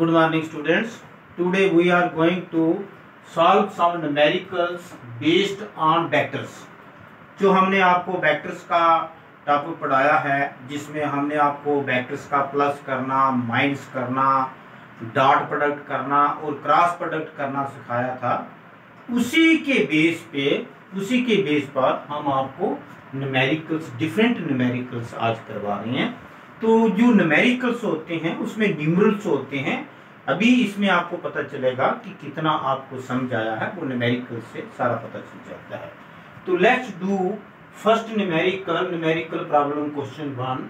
Good morning students. Today we are going to solve some numericals based on vectors. जो हमने आपको vectors का topic पढ़ाया है, जिसमें हमने आपको वेक्टर्स का प्लस करना, माइनस करना, डॉट प्रोडक्ट करना और क्रॉस प्रोडक्ट करना सिखाया था, उसी के बेस पर हम आपको न्यूमेरिकल्स, डिफरेंट न्यूमेरिकल्स आज करवा रहे हैं। तो जो न्यूमेरिकल्स होते हैं उसमें न्यूमरल्स होते हैं। अभी इसमें आपको पता चलेगा कि कितना आपको समझ आया है, वो न्यूमेरिकल से सारा पता चल जाता है। तो let's do first numerical problem question 1।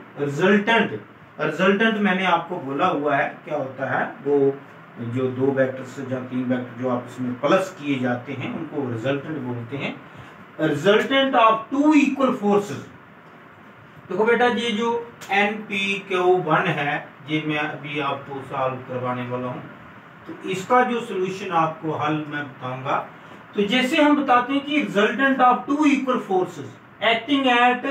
Resultant मैंने आपको बोला हुआ है क्या होता है, वो जो दो वेक्टर्स या तीन वेक्टर जो आपस में प्लस किए जाते हैं उनको रिजल्टेंट बोलते हैं। Resultant of two equal forces. देखो बेटा, ये जो NPQ1 है, ये मैं अभी आपको सॉल्व करवाने वाला हूँ। तो इसका जो सोल्यूशन आपको हल मैं बताऊंगा। तो जैसे हम बताते हैं कि resultant of two equal forces acting at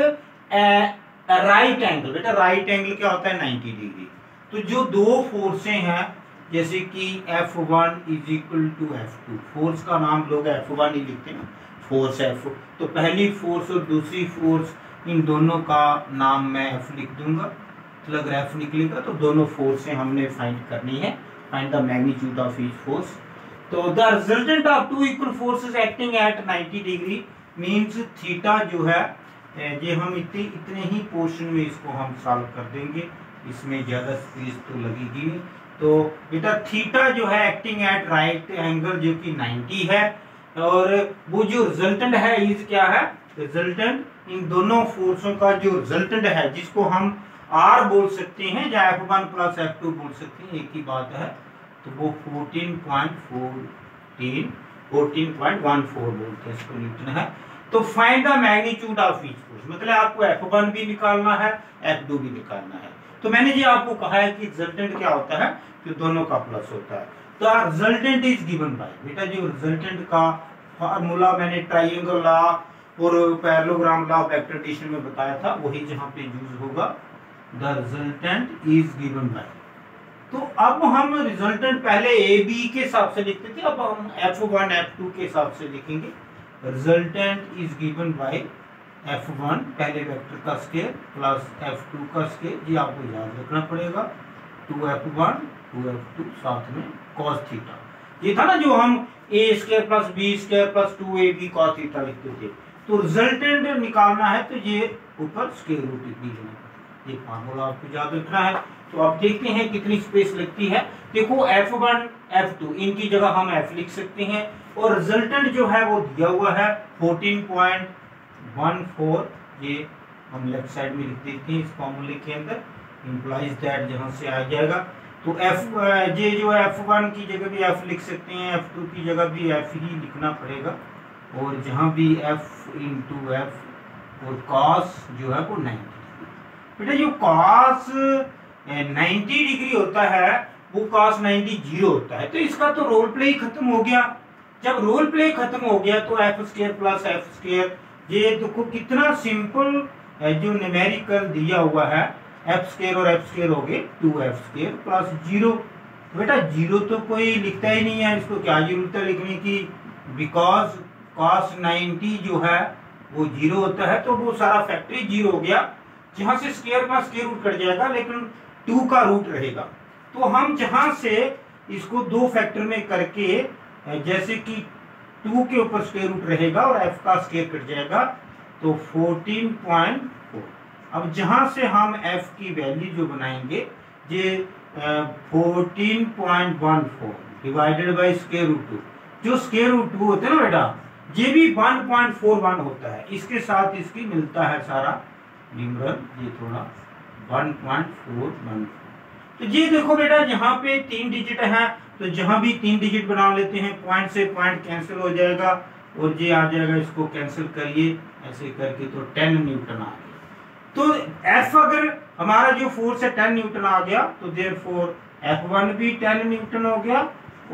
right angle. बेटा राइट एंगल क्या होता है? 90 डिग्री। तो जो दो फोर्सें हैं, जैसे कि F1 is equal to F2, force का नाम लोग F1 ही लिखते हैं, फोर्स F। तो पहली फोर्स और दूसरी फोर्स, इन दोनों का नाम मैं F लिख दूंगा। तो अगर F निकलेगा तो दोनों फोर्सें हमने फाइंड करनी है, find the magnitude of each force. तो the resultant of two equal forces acting at 90 degree means theta जो है, ये हम इतने ही पोर्शन में इसको हम सॉल्व कर देंगे, इसमें ज्यादा स्पेस तो लगेगी नहीं। तो बेटा थीटा जो है एक्टिंग एट राइट एंगल जो कि 90 है, और वो जो रिजल्टेंट है इज क्या है? रिजल्टेंट इन दोनों फोर्सों का जो रिजल्टेंट है, जिसको हम R बोल सकते हैं या F1 प्लस F2 बोल सकते हैं, एक ही बात है। तो वो 14.14 बोलते हैं, इसको न्यूटन है। तो find the magnitude of each force, मतलब आपको F1 भी निकालना है, F2 भी निकालना है। तो मैंने ये आपको कहा है कि रिजल्टेंट क्या होता है, कि दोनों का प्लस होता है। तो रिजल्टेंट इज गिवन बाय, बेटा जो रिजल्टेंट का फार्मूला मैंने ट्राइंगल लॉ और parallelogram law of vector addition में बताया था, वही जहां पे यूज होगा। The resultant is given by. तो अब हम रिजल्टेंट पहले AB के हिसाब से लिखते थे, अब हम F1 F2 के हिसाब से लिखेंगे। Resultant is given bye F1 पहले वेक्टर का स्केयर प्लस F2 का स्केयर, ये आपको याद रखना पड़ेगा। 2F1 2F2 साथ में cos थीटा, ये था ना जो हम A square plus B square plus 2AB cos theta लिखते थे। तो रिजल्टेंट निकालना है तो ये ऊपर स्क्वायर रूट भी लेना है, ये फार्मूला आपको याद रखना है। तो आप देखते हैं कितनी स्पेस लगती है। देखो F1 F2 इनकी जगह हम F लिख सकते हैं, और रिजल्टेंट जो है वो दिया हुआ है 14.14, ये हम लेफ्ट साइड में लिख देते हैं इस फार्मूले के अंदर, इंप्लाइज दैट जहां से आ जाएगा। तो ये जो F1 की जगह भी F लिख सकते हैं, F2 की जगह भी F ही लिखना पड़ेगा, और जहां भी F इंटू F और cos जो है वो 90 डिग्री। बेटा जो cos 90 डिग्री होता है वो cos 90 जीरो होता है। तो इसका तो रोल प्ले ही खत्म हो गया। जब रोल प्ले खत्म हो गया तो F square plus F square, ये देखो कितना सिंपल जो न्यूमेरिकल दिया हुआ है, F स्क्वायर और F स्क्वायर हो गए 2F स्क्वायर प्लस जीरो। बेटा जीरो तो कोई लिखता ही नहीं है, इसको क्या जरूरत है लिखने की, बिकॉज cos 90 जो है वो जीरो होता है, तो वो सारा फैक्टरी जीरो हो गया। जहां से स्क्वायर का स्क्वायर रूट कट जाएगा, लेकिन 2 का रूट रहेगा। तो हम जहां से इसको दो फैक्टर में करके, जैसे कि 2 के ऊपर स्क्वायर रूट रहेगा और F का स्क्वायर कट जाएगा, तो 14.4। अब जहां से हम F की वैल्यू जो बनाएंगे, ये 14.14 डिवाइडेड बाई स्क्वायर रूट 2। जो स्क्वायर रूट 2 होता है ना बेटा, ये भी 1.41 होता है, इसके साथ इसकी मिलता है सारा न्यूमरल, ये थोड़ा 1.414। तो ये देखो बेटा, यहाँ पे 3 डिजिट है, तो जहां भी 3 डिजिट बना लेते हैं, पॉइंट से पॉइंट कैंसिल हो जाएगा और ये आ जाएगा, इसको कैंसिल करिए ऐसे करके, तो 10 न्यूटन आ गया। तो F अगर हमारा जो फोर्स है 10 न्यूटन आ गया, तो देयरफॉर F1 भी 10 न्यूटन हो गया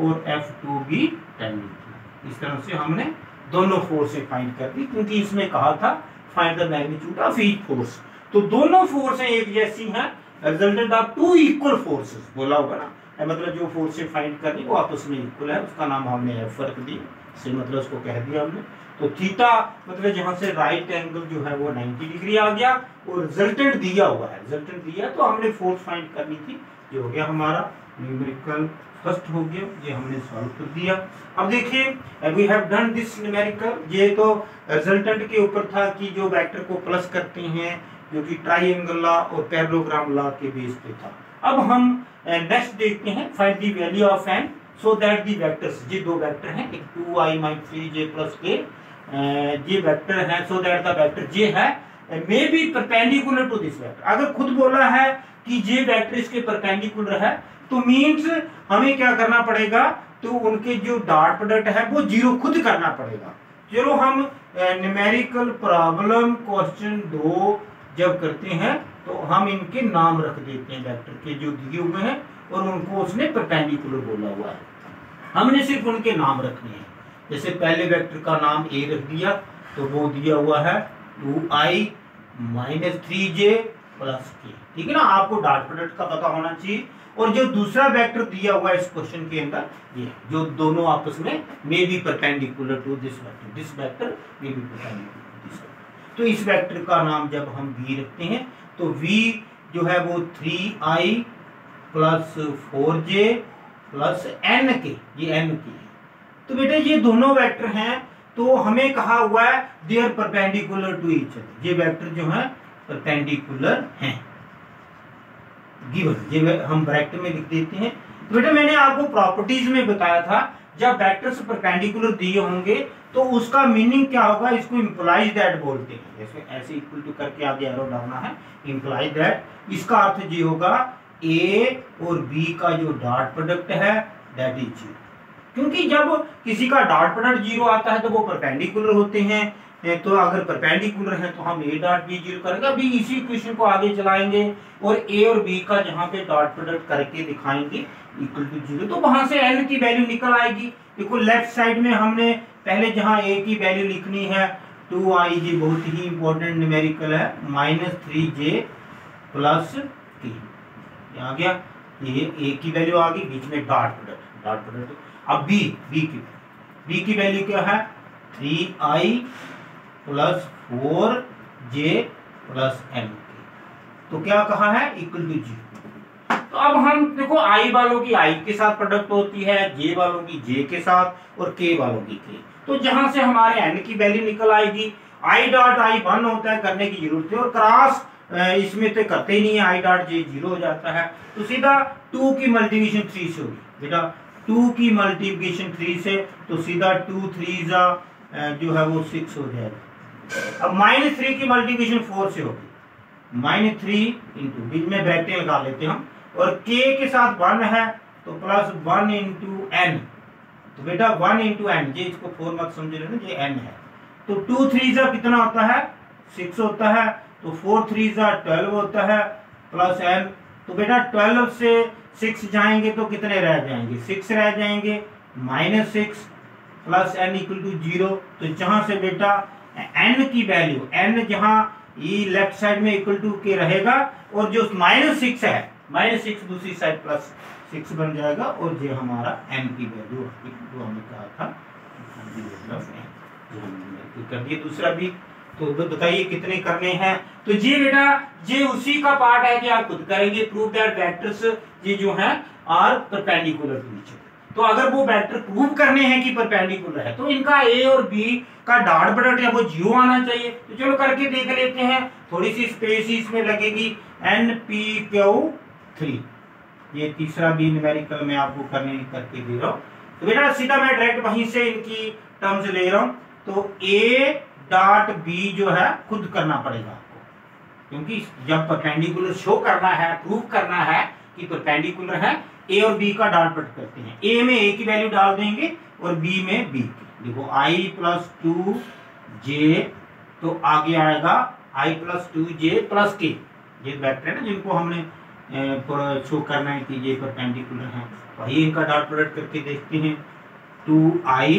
और F2 भी 10 न्यूटन। इस तरह से हमने दोनों फोर्सें फाइंड कर दी, क्योंकि इसमें कहा था find the magnitude of each force. तो दोनों फोर्सें एक जैसी हैं, resultant of two equal forces बोला होगा ना, मतलब जो फोर्स फाइंड करनी वो आपस में इक्वल है, उसका नाम हमने एफ रख दी, से मतलब उसको कह दिया हमने। तो थीटा मतलब जहां से राइट एंगल जो है वो 90 डिग्री आ गया और रिजल्टेंट दिया हुआ है, रिजल्टेंट दिया तो हमने फोर्स फाइंड करनी थी, ये हो गया हमारा न्यूमेरिकल फर्स्ट हो गया, ये हमने सॉल्व कर दिया। अब देखिए we have done this numerical, ये तो रिजल्टेंट के ऊपर था कि जो वेक्टर को प्लस करते हैं जो कि ट्राइएंगल लॉ और पैरेललोग्राम लॉ के बेस पे था। अब हम नेक्स्ट देखते हैं find the value of n so that the vectors, ये दो वेक्टर हैं, एक 2i - 3j + k, ये वेक्टर है so that the vector j है may be perpendicular to this vector. अगर खुद बोला है कि j वेक्टर इसके परपेंडिकुलर है तो मींस हमें क्या करना पड़ेगा, तो उनके जो डॉट प्रोडक्ट है वो जीरो खुद करना पड़ेगा। चलो हम न्यूमेरिकल प्रॉब्लम क्वेश्चन 2 जब करते हैं तो हम इनके नाम रख देते हैं वेक्टर के जो दिए हुए हैं और उनको उसने परपेंडिकुलर बोला हुआ है, हमने सिर्फ उनके नाम रखने हैं। जैसे पहले वेक्टर का नाम a रख दिया तो वो दिया हुआ है 2i - 3j + k, ठीक है ना, आपको डॉट प्रोडक्ट का पता होना चाहिए। और जो दूसरा वेक्टर दिया हुआ है इस क्वेश्चन के अंदर, ये जो दोनों आपस में may be perpendicular to this vector may be perpendicular to this vector. तो इस वेक्टर का नाम जब हम v रखते हैं तो v जो है वो 3i + 4j + n k, ये n k है। तो बेटा ये दोनों वेक्टर हैं तो हमें कहा हुआ है they are perpendicular to each other, ये वेक्टर जो है परपेंडिकुलर हैं गिवन, ये हम ब्रैकेट में लिख देते हैं। तो बेटा मैंने आपको प्रॉपर्टीज में बताया था जब वेक्टर्स परपेंडिकुलर दिए होंगे तो उसका मीनिंग क्या होगा, इसको इंप्लाइज दैट बोलते हैं। जैसे ऐसे इक्वल टू करके आगे एरो डालना है, इंप्लाइज दैट, इसका अर्थ ये होगा ए और बी का जो डॉट प्रोडक्ट है दैट इज जीरो, क्योंकि जब किसी का डॉट प्रोडक्ट जीरो आता है तो वो परपेंडिकुलर होते हैं, तो अगर परपेंडिकुलर है तो हम a डॉट b जीरो करेंगे। अभी इसी इक्वेशन को आगे चलाएंगे और a और b का जहां पे डॉट प्रोडक्ट करके दिखाएंगे इक्वल टू जीरो, तो वहां से n की वैल्यू निकल आएगी। देखो लेफ्ट साइड में हमने पहले जहां a की वैल्यू लिखनी है 2i, ये बहुत ही इंपॉर्टेंट न्यूमेरिकल है, -3j + k, आ गया, ये a की वैल्यू आ गई, बीच में डॉट प्रोडक्ट। अब b की वैल्यू क्या है 3i + 4j + n, तो क्या कहा है इक्वल टू जीरो। तो अब हम देखो i वालों की i के साथ प्रोडक्ट होती है, j वालों की j के साथ और k वालों की k, तो जहां से हमारे n की वैल्यू निकल आएगी i डॉट i 1 होता है, करने की जरूरत है, और क्रॉस इसमें तो करते ही नहीं है, i डॉट j 0 हो जाता है, तो सीधा 2 की मल्टीप्लिकेशन 3 से होगी बेटा, 2 की मल्टीप्लिकेशन 3 से, तो सीधा 2 3 जो है वो 6 हो जाएगा। अब -3 की मल्टीप्लिकेशन 4 से होगी, -3 इंटू, बीच में ब्रैकेट लगा लेते हैं हम, और k के साथ 1 है तो +1 इंटू n, तो बेटा 1 इंटू n, ये इसको 4 मत समझ लेना, ये n है, तो 2 3 कितना होता है 6 होता है, तो 4 3 12 होता है प्लस n, तो बेटा 12 से 6 जाएंगे तो कितने रह जाएंगे 6 रह जाएंगे, -6 + n = 0, तो जहां से बेटा n की वैल्यू, n जहां ये लेफ्ट साइड में इक्वल टू के रहेगा और जो -6 है, -6 दूसरी साइड +6 बन जाएगा, और ये हमारा n की वैल्यू जो हमने कहा था कर दिए। दूसरा भी तो बताइए कितने करने हैं, तो ये बेटा ये उसी का पार्ट है कि आप खुद करेंगे, प्रूव दैट वेक्टर्स ये जो हैं are perpendicular to each other. तो अगर वो वेक्टर प्रूव करने हैं कि परपेंडिकुलर है तो इनका a और b का डॉट प्रोडक्ट है वो 0 आना चाहिए। तो चलो करके देख लेते हैं, थोड़ी सी स्पेस इसमें लगेगी, npq3, ये तीसरा भी न्यूमेरिकल मैं आपको करके दे रहा हूँ। तो बेटा सीधा मैं डायरेक्ट वहीं से इनकी टर्म्स ले रहा हूँ, तो a डॉट b जो है खुद करना पड़ेगा आपको, क्योंकि जब परपेंडिकुलर शो करना है, प्रूव करना है कि परपेंडिकुलर है, a और b का डॉट प्रोडक्ट करते हैं, a में a की वैल्यू डाल देंगे और b में b की। देखो i + 2j, तो आगे आएगा i + 2j + k, ये वेक्टर है ना जिनको हमने शो करना है कि ये परपेंडिकुलर है, वही इनका डॉट प्रोडक्ट करके देखते हैं, 2i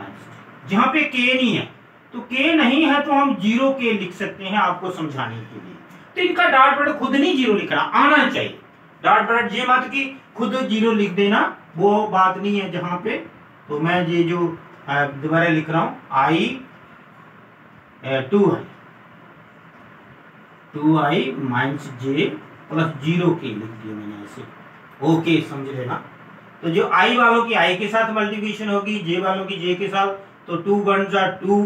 - जहां पे k नहीं है, तो k नहीं है तो हम 0k लिख सकते हैं आपको समझाने के लिए। तो इनका डॉट प्रोडक्ट खुद नहीं 0 लिखना, आना चाहिए, डॉट प्रोडक्ट ये मत की खुद 0 लिख देना, वो बात नहीं है जहां पे। तो मैं ये जो दोबारा लिख रहा हूं i 2i minus j plus 0k लिख दिया मैंने ऐसे। ओके समझ लेना। तो जो i वालों की i के साथ मल्टीप्लिकेशन होगी, j वालों की j के साथ, तो 2 1 जा 2,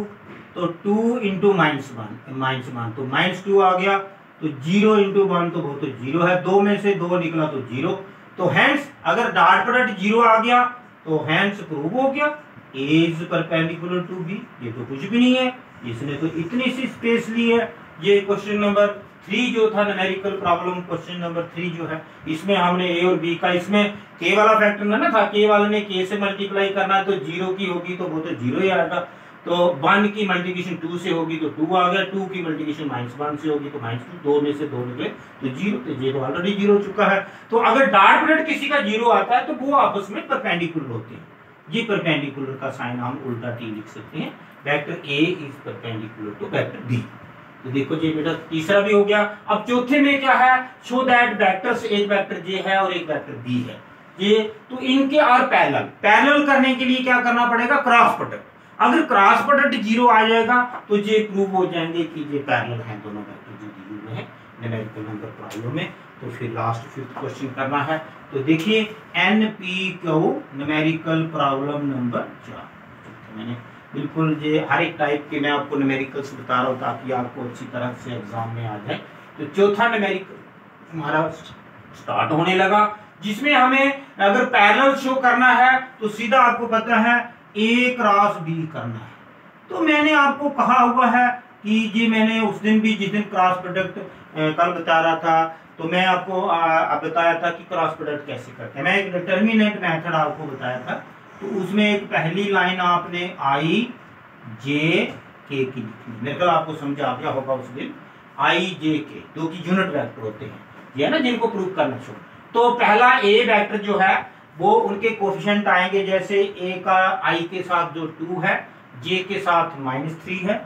तो 2 इंटू -1 तो -2 आ गया। तो 0 इंटू 1 तो वो तो 0 है, 2 में से 2 निकला तो 0। तो हैंस अगर डॉट प्रोडक्ट 0 आ गया तो हैंस प्रूव हो गया a is perpendicular to b। ये तो कुछ भी नहीं है, इसने तो इतनी सी स्पेस ली है। ये क्वेश्चन नंबर 3 जो था न्यूमेरिकल प्रॉब्लम क्वेश्चन नंबर 3 जो है, इसमें हमने a और b का, इसमें k वाला फैक्टर ना था, k वाले ने k से मल्टीप्लाई करना है तो 0 की होगी तो वो तो 0 ही आएगा। तो 1 की मल्टीप्लिकेशन 2 से होगी तो 2 आ गया, 2 की मल्टीप्लिकेशन -1 से होगी तो -2, 2 में से 2 निकले तो 0, तो ये तो ऑलरेडी 0 हो चुका है। तो अगर डॉट प्रोडक्ट किसी का 0 आता है तो वो आपस में परपेंडिकुलर होते हैं। ये परपेंडिकुलर का साइन हम उल्टा t लिख सकते हैं, vector a is perpendicular to vector b। तो देखो जी बेटा तीसरा भी हो गया। अब चौथे में क्या है, शो दैट वेक्टर्स, एक वेक्टर j है और एक वेक्टर b है ये, तो इनके और पैरेलल करने के लिए क्या करना पड़ेगा, क्रॉस प्रोडक्ट। अगर क्रॉस प्रोडक्ट 0 आ जाएगा तो ये प्रूव हो जाएंगे कि ये पैरेलल हैं दोनों वेक्टर जो दिए हुए हैं न्यूमेरिकल नंबर प्रॉब्लम में। तो फिर लास्ट 5th क्वेश्चन करना है। तो देखिए NPQ न्यूमेरिकल प्रॉब्लम नंबर 4। मैंने बिल्कुल ये हर एक टाइप के मैं आपको न्यूमेरिकल्स बता रहा हूँ ताकि आपको अच्छी तरह से एग्जाम में आ जाए। तो चौथा न्यूमेरिकल हमारा स्टार्ट होने लगा, जिसमें हमें अगर पैरेलल शो करना है तो सीधा आपको पता है a क्रॉस b करना है। तो मैंने आपको कहा हुआ है कि ये मैंने उस दिन भी, जिस दिन क्रॉस प्रोडक्ट कल बता रहा था, तो मैं आपको बताया था कि क्रॉस प्रोडक्ट कैसे करते हैं। मैं एक डिटर्मिनेंट मेथड आपको बताया था। तो उसमें एक पहली लाइन आपने i j k की लिखनी, मेरे ख्याल आपको समझ आ गया होगा उस दिन। i j k दो की यूनिट वेक्टर होते हैं, ये है ना जिनको प्रूव करना शो। तो पहला a वेक्टर जो है वो उनके कोफिशिएंट आएंगे, जैसे a का i के साथ जो 2 है, j के साथ -3 है,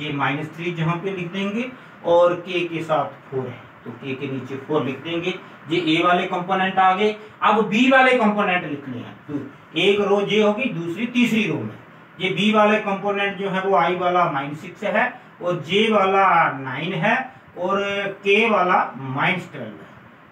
ये -3 जहां पे लिख देंगे, और k के साथ 4 है तो k के नीचे 4 लिख देंगे। ये a वाले कंपोनेंट आ गए। अब b वाले कंपोनेंट लिखने हैं, तो एक रो j होगी, दूसरी तीसरी रो में ये b वाले कंपोनेंट जो है वो i वाला -6 है, और j वाला 9 है, और k वाला -12 है।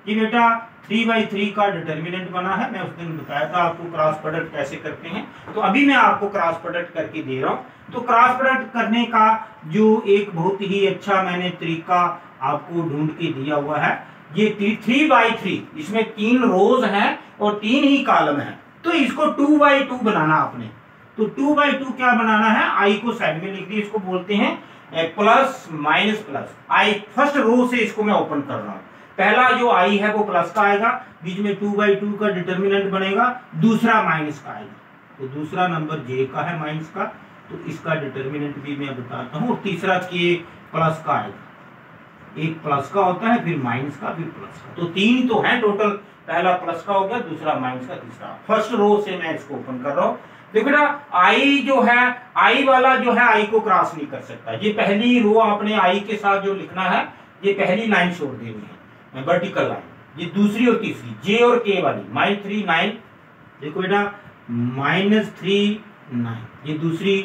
ये बेटा 3/3 का डिटर्मिनेंट बना है। मैं उस दिन बताया था आपको क्रॉस प्रोडक्ट कैसे करते हैं, तो अभी मैं आपको क्रॉस प्रोडक्ट करके दे रहा हूं। तो क्रॉस प्रोडक्ट करने का जो एक बहुत ही अच्छा मैंने तरीका आपको ढूंढ के दिया हुआ है, ये 3/3, इसमें 3 रोज हैं और 3 ही कॉलम है, तो इसको 2/2 बनाना आपने। तो 2/2 क्या बनाना है, i को साइड में लिख दिया, इसको बोलते हैं plus minus plus. i first row से इसको मैं ओपन कर रहा हूं। पहला जो i है वो प्लस का आएगा, बीच में 2/2 का डिटर्मिनेंट बनेगा, दूसरा माइनस का आएगा, तो दूसरा नंबर j का है माइनस का, तो इसका डिटर्मिनेंट भी मैं बताता हूँ। और तीसरा k प्लस का आएगा, एक प्लस का होता है, फिर माइनस का, फिर प्लस का, तो 3 तो है टोटल। पहला प्लस का हो गया, दूसरा माइनस का, तीसरा। फर्स्ट रो से मैं इसको ओपन कर रहा हूँ। देखो बेटा i जो है, i वाला जो है i को क्रॉस नहीं कर सकता। ये पहली रो आपने i के साथ जो लिखना है, ये पहली लाइन छोड़ देनी है, वर्टिकल लाइन। ये दूसरी और तीसरी j और k वाली -3 9, देखो बेटा -3 9, ये दूसरी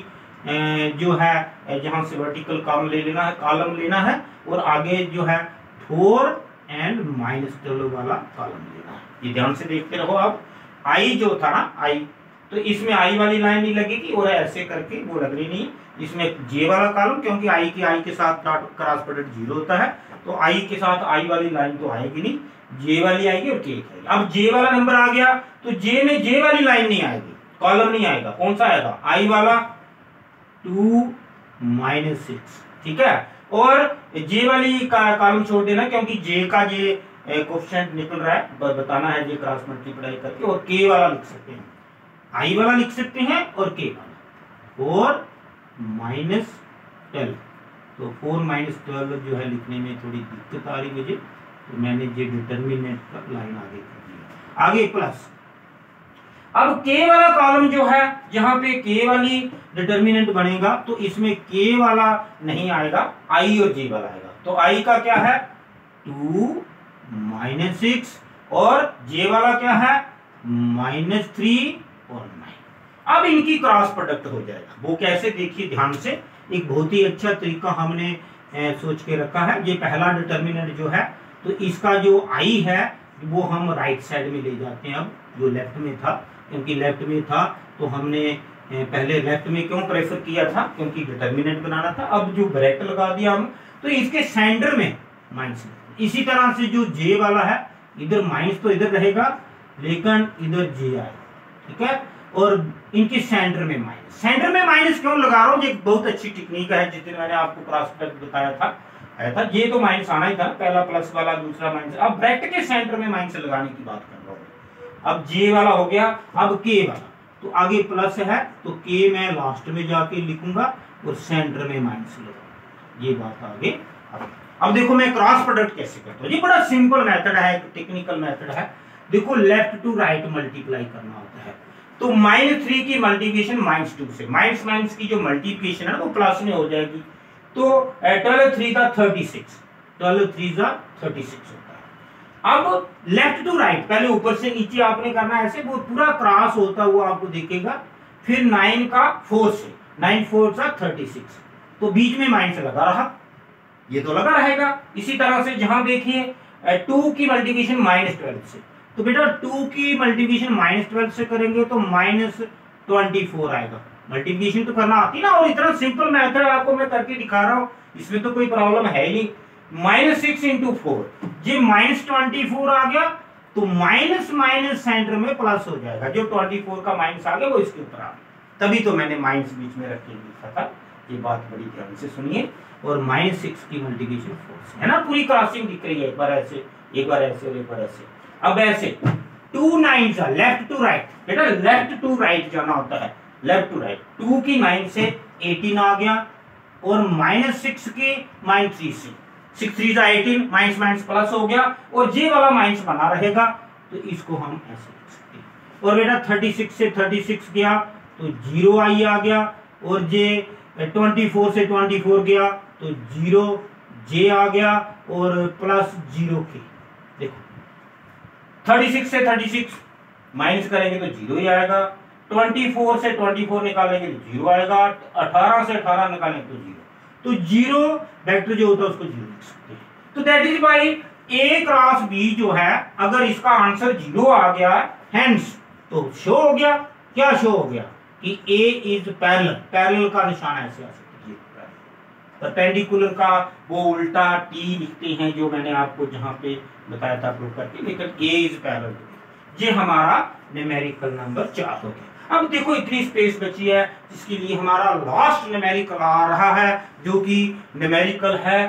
जो है जहां से वर्टिकल कॉलम ले लेना है, कॉलम लेना है, और आगे जो है 4 एंड -12 वाला कॉलम लेना है। ये ध्यान से देखते रहो आप। i जो था ना i, तो इसमें i वाली लाइन नहीं लगेगी, और ऐसे करके वो लगनी नहीं। इसमें j वाला कॉलम, क्योंकि i के साथ क्रॉस प्रोडक्ट 0 होता है, तो i के साथ i वाली लाइन तो आएगी नहीं, j वाली आएगी और k आएगी। अब j वाला नंबर आ गया तो j में j वाली लाइन नहीं आएगी, कॉलम नहीं आएगा। कौन सा आएगा, i वाला 2 -6, ठीक है। और j वाली का कॉलम छोड़ देना, क्योंकि j का ये कोएफिशिएंट निकल रहा है, बताना है j क्रॉस मल्टीप्लाई करके। और k वाला लिख सकते हैं, i वाला लिख सकते हैं, और k वाला, और -12, तो 4 -12 जो है लिखने में थोड़ी दिक्कत आ रही मुझे, तो मैंने ये डिटर्मिनेंट का लाइन आगे कर दिया, आगे प्लस। अब k वाला कॉलम जो है, यहाँ पे k वाली डिटर्मिनेंट बनेगा, तो इसमें k वाला नहीं आएगा, i और j वाला आएगा। तो i का क्या है 2 -6, और जे वाला क्या है -3 और 9। अब इनकी क्रॉस प्रोडक्ट हो जाएगा। वो कैसे, देखिए ध्यान से, एक बहुत ही अच्छा तरीका हमने सोच के रखा है। ये पहला डिटर्मिनेंट जो है, तो इसका जो आई है वो हम राइट साइड में ले जाते हैं। अब जो लेफ्ट में था, क्योंकि लेफ्ट में था तो हमने पहले लेफ्ट में क्यों प्रेफर किया था, क्योंकि डिटर्मिनेंट बनाना था। अब जो ब्रैकेट लगा दिया हम, तो इसके सेंटर में माइनस। इसी तरह से जो जे वाला है, इधर माइनस तो इधर रहेगा लेकिन इधर जे आएगा, ठीक है। और इनके सेंटर में माइनस। सेंटर में माइनस क्यों लगा रहा हूँ, ये बहुत अच्छी टेक्निक है, जिस दिन मैंने आपको क्रॉस प्रोडक्ट बताया था, आया था। ये तो माइनस आना ही था, पहला प्लस वाला, दूसरा माइनस। अब ब्रैकेट के सेंटर में माइनस लगाने की बात कर रहा हूँ। अब जे वाला हो गया, अब के वाला, तो आगे प्लस है तो के मैं लास्ट में जाके लिखूंगा और सेंटर में माइनस लगाऊंगा। ये बात आगे। अब देखो मैं क्रॉस प्रोडक्ट कैसे करता हूँ। ये बड़ा सिंपल मेथड है, टेक्निकल मेथड है। देखो लेफ्ट टू राइट मल्टीप्लाई करना होता है, तो -3 की मल्टीप्लिकेशन -2 से, माइनस माइनस की जो मल्टीप्लिकेशन है वो प्लस में हो जाएगी। तो 12 3 का 36, 12 3 का 36 होता है। अब लेफ्ट टू राइट, पहले ऊपर से नीचे आपने करना है ऐसे, वो पूरा क्रॉस होता हुआ आपको दिखेगा। फिर 9 का 4 से, 9 4 का 36, तो बीच में माइनस लगा रहा, ये तो लगा रहेगा। इसी तरह से जहां देखिए 2 की मल्टीप्लिकेशन -12 से, तो बेटा 2 की मल्टीप्लिकेशन -12 से करेंगे तो -24 आएगा। मल्टीप्लिकेशन तो करना आती ना, और इतना सिंपल मेथड आपको मैं करके दिखा रहा हूँ, इसमें तो कोई प्रॉब्लम है ही नहीं। -6 × 4, ये -24 आ गया, तो माइनस माइनस सेंटर में प्लस हो जाएगा। जो 24 का माइनस आ गया वो इसके ऊपर आ गया, तभी तो मैंने माइनस बीच में रख के लिखा था। ये बात बड़ी ध्यान से सुनिए। और -6 की मल्टीप्लिकेशन 4 से, है ना, पूरी क्रॉसिंग दिख रही है, एक बार ऐसे, एक बार ऐसे और एक बार ऐसे। अब ऐसे 2 9 का लेफ्ट टू राइट, बेटा लेफ्ट टू राइट जाना होता है, लेफ्ट टू राइट। 2 की 9 से 18 आ गया, और -6 की -3 से, 6 3 का 18, माइनस माइनस प्लस हो गया, और जे वाला माइनस बना रहेगा, तो इसको हम ऐसे लिख सकते हैं। और बेटा 36 से 36 गया तो 0 आई आ गया, और जे 24 से 24 गया तो 0 जे आ गया, और प्लस 0 के। देखो 36 से 36 माइनस करेंगे तो 0 ही आएगा, 24 से 24 निकालेंगे तो 0 आएगा, 18 से 18 निकालेंगे तो 0। तो 0 वेक्टर जो होता है उसको 0 लिख सकते हैं। तो that is by A cross B जो है, अगर इसका आंसर 0 आ गया हेंस, तो शो हो गया, क्या शो हो गया कि A इज पैरेलल। पैरेलल का निशान ऐसे आ सकता है, परपेंडिकुलर का वो उल्टा T लिखते हैं, जो मैंने आपको जहां पे बताया था प्रूव करके, लेकिन A इज पैरेलल। ये हमारा न्यूमेरिकल नंबर 4 हो गया। अब देखो इतनी स्पेस बची है, जिसके लिए हमारा लास्ट न्यूमेरिकल आ रहा है, जो कि न्यूमेरिकल है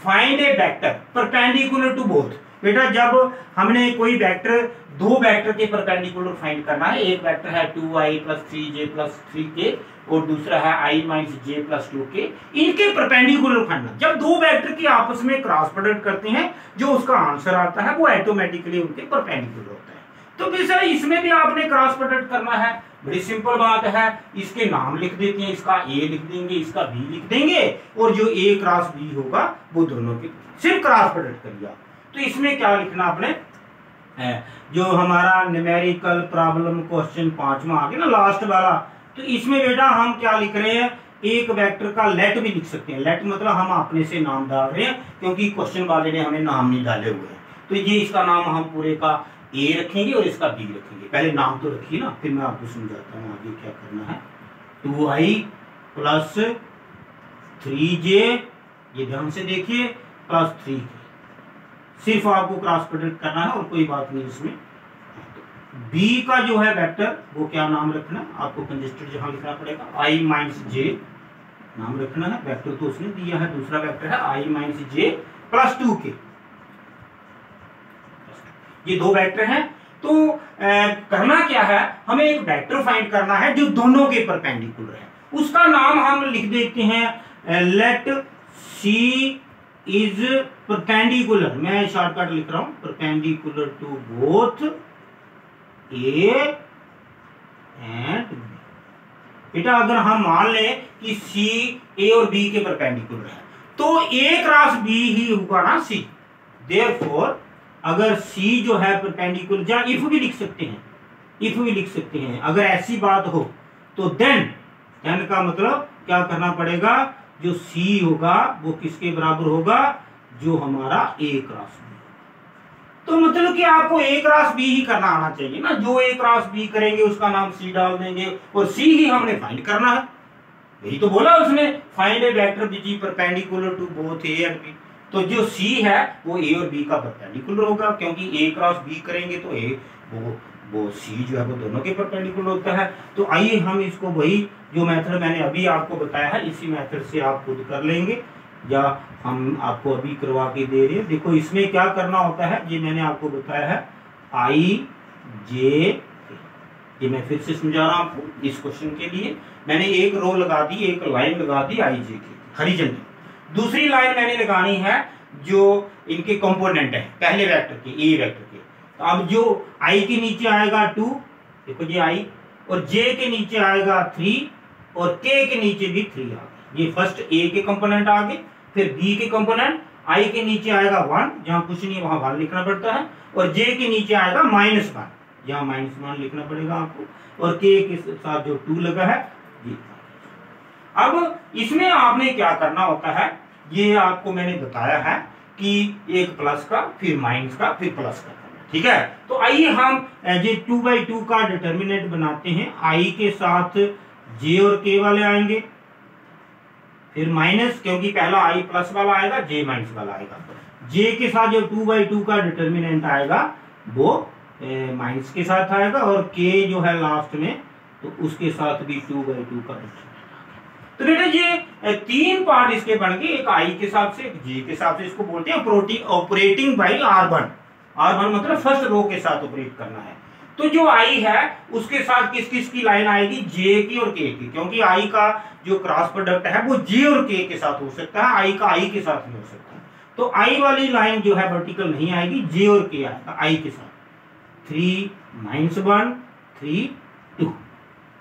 find a vector perpendicular to both. बेटा जब हमने कोई वेक्टर, दो वेक्टर के परपेंडिकुलर फाइंड करना है, एक वेक्टर है 2i + 3j + 3k और दूसरा है i - j + 2k, इनके परपेंडिकुलर फाइंड। जब दो वेक्टर की आपस में क्रॉस प्रोडक्ट करते हैं, जो उसका आंसर आता है वो ऑटोमेटिकली उनके परपेंडिकुलर होता है। तो बेटा इसमें भी आपने क्रॉस प्रोडक्ट करना है, बड़ी सिंपल बात है। इसके नाम लिख देते हैं, इसका A लिख देंगे, इसका B लिख देंगे, और जो A क्रॉस B होगा वो दोनों के सिर्फ क्रॉस प्रोडक्ट कर दिया। तो इसमें क्या लिखना आपने, जो हमारा न्यूमेरिकल प्रॉब्लम क्वेश्चन 5वां आ गया ना, लास्ट वाला, तो इसमें बेटा हम क्या लिख रहे हैं, एक वेक्टर का लेट भी लिख सकते हैं। लेट मतलब हम अपने से नाम डाल रहे हैं, क्योंकि क्वेश्चन वाले ने हमें नाम नहीं डाले हुए हैं। तो ये इसका नाम हम पूरे का A रखेंगे और इसका B रखेंगे। पहले नाम तो रखिए ना, फिर मैं आपको समझाता हूँ आगे क्या करना है। 2i + 3j, ये ध्यान से देखिए, + 3k। सिर्फ आपको क्रॉस प्रोडक्ट करना है और कोई बात नहीं इसमें। B का जो है वेक्टर, वो क्या नाम रखना, आपको कंजेस्टेड जहां लिखना पड़ेगा, i - j नाम रखना है। वेक्टर तो उसने दिया है, दूसरा वेक्टर है i - j + 2k। ये दो वेक्टर हैं। तो करना क्या है, हमें एक वेक्टर फाइंड करना है जो दोनों के परपेंडिकुलर है। उसका नाम हम लिख देते हैं लेट C इज परपेंडिकुलर, मैं शॉर्टकट लिख रहा हूं, perpendicular to both A and B। बेटा अगर हम मान लें कि C A और B के परपेंडिकुलर है, तो A क्रॉस B ही होगा ना C। देयरफॉर अगर सी जो है परपेंडिकुलर, या इफ भी लिख सकते हैं, इफ भी लिख सकते हैं, अगर ऐसी बात हो तो देन का मतलब क्या करना पड़ेगा, जो सी होगा वो किसके बराबर होगा, जो हमारा ए क्रॉस बी। तो मतलब कि आपको ए क्रॉस बी ही करना आना चाहिए ना, जो ए क्रॉस बी करेंगे उसका नाम सी डाल देंगे, और सी ही हमने फाइंड करना है। यही तो बोला उसने, find a vector which is perpendicular to both A and B. तो जो सी है वो ए और बी का परपेंडिकुलर होगा, क्योंकि ए क्रॉस बी करेंगे तो ए वो सी जो है वो दोनों के परपेंडिकुलर होता है। तो आइए हम इसको वही जो मेथड मैंने अभी आपको बताया है, इसी मेथड से आप खुद कर लेंगे, या हम आपको अभी करवा के दे रहे हैं। देखो इसमें क्या करना होता है, ये मैंने आपको बताया है आई जे, ये मैं फिर से समझा रहा हूं आपको। इस क्वेश्चन के लिए मैंने एक रो लगा दी, एक लाइन लगा दी आई जे की हरी झंडी, दूसरी लाइन मैंने लगानी है जो इनके कंपोनेंट है पहले वेक्टर के, ए वेक्टर के। तो अब जो आई के नीचे आएगा 2, देखो ये आई, और जे के नीचे आएगा 3, और के के नीचे भी 3 आ गए। ये फर्स्ट ए के कंपोनेंट आ गए, फिर बी के कंपोनेंट, आई के नीचे आएगा 1, जहां कुछ नहीं है वहां 1 लिखना पड़ता है, और जे के नीचे आएगा -1, जहां -1 लिखना पड़ेगा आपको, और के साथ जो 2 लगा है ये। अब इसमें आपने क्या करना होता है, ये आपको मैंने बताया है कि एक प्लस का, फिर माइनस का, फिर प्लस का, ठीक है। तो आइए हम ये 2/2 का डिटर्मिनेंट बनाते हैं। आई के साथ जे और के वाले आएंगे, फिर माइनस, क्योंकि पहला आई प्लस वाला आएगा, जे माइनस वाला आएगा। जे के साथ जो 2/2 का डिटर्मिनेंट आएगा वो माइनस के साथ आएगा, और के जो है लास्ट में, तो उसके साथ भी 2/2 का डिटर्मिनेंट। तो बेटा ये 3 पार्ट इसके बन गए, एक आई के साथ से, एक जे के साथ से, इसको बोलते हैं ऑपरेटिंग बाई R1। R1 मतलब फर्स्ट रो के साथ ऑपरेट करना है। तो जो आई है उसके साथ किस किस की लाइन आएगी, जे की और के की, क्योंकि आई का जो क्रॉस प्रोडक्ट है वो जे और के के साथ हो सकता है, आई का आई के साथ नहीं हो सकता। तो आई वाली लाइन जो है वर्टिकल नहीं आएगी, जे और के आएगा आई के साथ। 3 -1 3 2।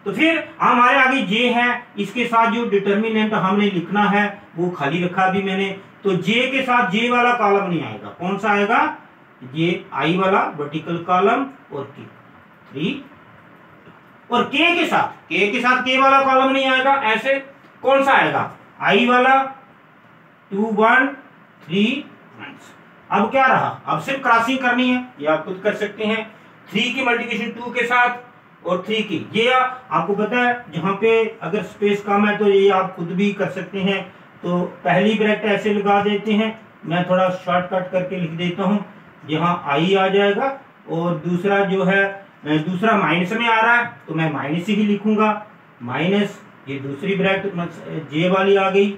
तो फिर हमारे आगे जे है, इसके साथ जो डिटर्मिनेंट हमने लिखना है वो खाली रखा भी मैंने। तो जे के साथ जे वाला कॉलम नहीं आएगा, कौन सा आएगा, ये आई वाला वर्टिकल कॉलम, और के 3, और के साथ के वाला कॉलम नहीं आएगा। ऐसे कौन सा आएगा, आई वाला 2 1 3 माइनस। अब क्या रहा, अब सिर्फ क्रॉसिंग करनी है, ये आप खुद कर सकते हैं। 3 की मल्टीप्लिकेशन 2 के साथ, और 3 की, ये आपको पता है जहां पे अगर स्पेस कम है तो ये आप खुद भी कर सकते हैं। तो पहली ब्रैकेट ऐसे लगा देते हैं, मैं थोड़ा शॉर्टकट करके लिख देता हूं, यहाँ आई आ जाएगा, और दूसरा जो है दूसरा माइनस में आ रहा है तो मैं माइनस ही लिखूंगा, माइनस, ये दूसरी ब्रैकेट जे वाली आ गई।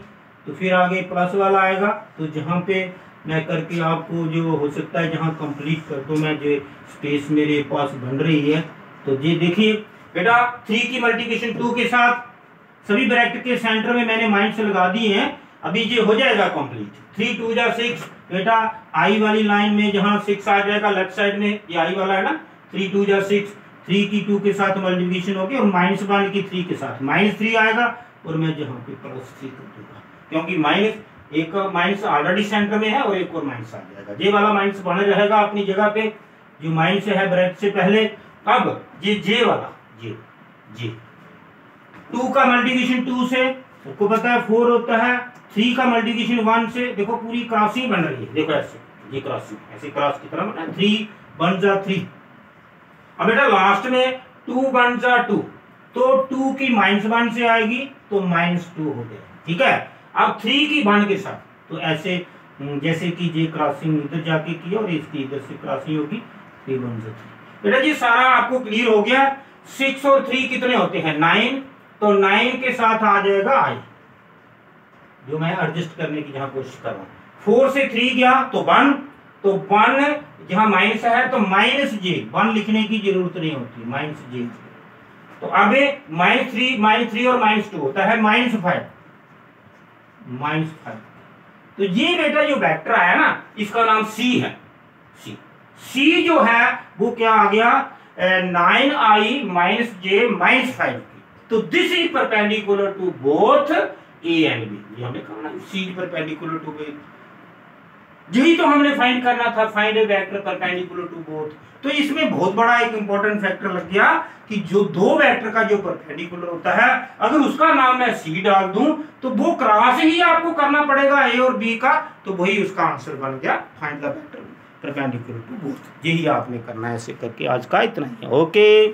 तो फिर आगे प्लस वाला आएगा, तो जहाँ पे मैं करके आपको जो हो सकता है जहाँ कंप्लीट कर दो मैं, जो स्पेस मेरे पास बन रही है। तो ये देखिए बेटा 3 की मल्टीप्लिकेशन 2 के साथ, सभी ब्रैकेट के सेंटर में मैंने माइनस लगा दिए हैं, अभी ये हो जाएगा कंप्लीट। 3 2 जा 6, बेटा आई वाली लाइन में जहां 6 आ जाएगा लेफ्ट साइड में, ये आई वाला है ना, 3 2 जा 6, 3 की 2 के साथ मल्टीप्लिकेशन होगी, और -1 की 3 के साथ -3 आएगा, और मैं जहां पे +3 कर दूंगा, क्योंकि एक माइनस ऑलरेडी सेंटर में है और एक और माइनस आ जाएगा। ये वाला माइनस बना रहेगा अपनी जगह पे, जो माइनस है ब्रैकेट से पहले। अब ये जे वाला, जे 2 का मल्टीप्लिकेशन 2 से सबको पता है 4 होता है, 3 का मल्टीप्लिकेशन 1 से, देखो पूरी क्रॉसिंग बन रही है, देखो ऐसे, ये क्रॉसिंग ऐसे क्रॉस की तरह बना, 3 1 जा 3। अब बेटा लास्ट में 2 1 जा 2, तो 2 की -1 से आएगी तो -2 हो गया, ठीक है। अब 3 की 1 के साथ, तो ऐसे जैसे कि ये क्रॉसिंग इधर जाके की और इसकी इधर से क्रॉसिंग होगी, 3 1 जा 3। बेटा जी सारा आपको क्लियर हो गया। 6 और 3 कितने होते हैं, 9, तो 9 के साथ आ जाएगा आई, जो मैं एडजस्ट करने की जहां कोशिश कर रहा हूं। 4 से 3 गया तो 1, तो 1 जहां माइनस है तो -j, 1 लिखने की जरूरत नहीं होती, -j। तो अब -3 और -2 होता है -5। तो ये बेटा जो वेक्टर आया ना, इसका नाम c है। c जो है वो क्या आ गया, 9i - j - 5। तो this is perpendicular to both A and B, ये हमने कहा ना, c परपेंडिकुलर टू बी। यही तो हमने फाइंड करना था, find a vector perpendicular to both. तो इसमें बहुत बड़ा एक इंपॉर्टेंट फैक्टर लग गया कि जो दो वेक्टर का जो परपेंडिकुलर होता है, अगर उसका नाम मैं सी डाल दूं तो वो क्रॉस ही आपको करना पड़ेगा ए और बी का, तो वही उसका आंसर बन गया, find the vector perpendicular to both. यही आपने करना है। ऐसे करके आज का इतना ही, ओके।